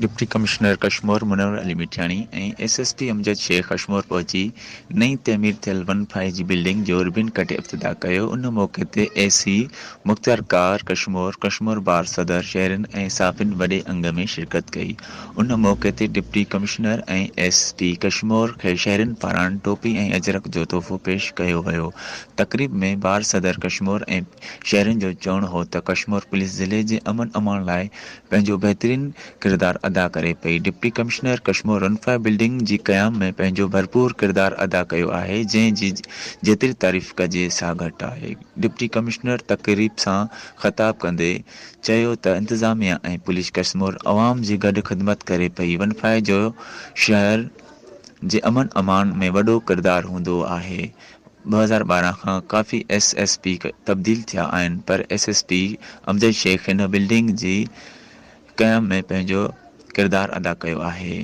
Deputy commissioner Kashmir Munawwar Ali Mithani ऐं SSP Amjad Sheikh Kashmir पहुची नई तमीर थियल 1-5 जी बिल्डिंग जो रिबन कटे इफ्तिताह कयो। उन मौक़े ते एसी मुख्तार कार कश्मीर बार सदर शहरनि ऐं साफ़िन वॾे अंग में शिरकत कई। उन मौक़े ते डिप्टी कमिश्नर ऐं एसपी कश्मीर खे शहरनि पारां टोपी ऐं अजरक जो तोहफ़ो पेश कयो वियो। तक़रीब में बार सदर कश्मीर ऐं शहरनि जो चवणु हो त कश्मीर पुलिस ज़िले जे अमन अमान लाइ पंहिंजो बहितरीन किरदार अदा करे पई। डिप्टी कमिश्नर कश्मीर 1-5 बिल्डिंग जी क़याम में पंहिंजो भरपूर किरदार अदा कयो आहे, जंहिं जी जेतिरी तारीफ़ कजे सा घटि आहे। डिप्टी कमिश्नर तक़रीब सां ख़िताब कंदे चयो त इंतिज़ामिया ऐं पुलिस कश्मीर अवाम जी गॾु ख़िदमत करे पई। 1-5 जो शहर जे अमन अमान में वॾो किरदार हूंदो आहे। 2012 खां काफ़ी एसएसपी तब्दील थिया आहिनि, पर एसएसपी अमजद शेख हिन बिल्डिंग जी क़याम में पंहिंजो किरदार अदा कयो आहे।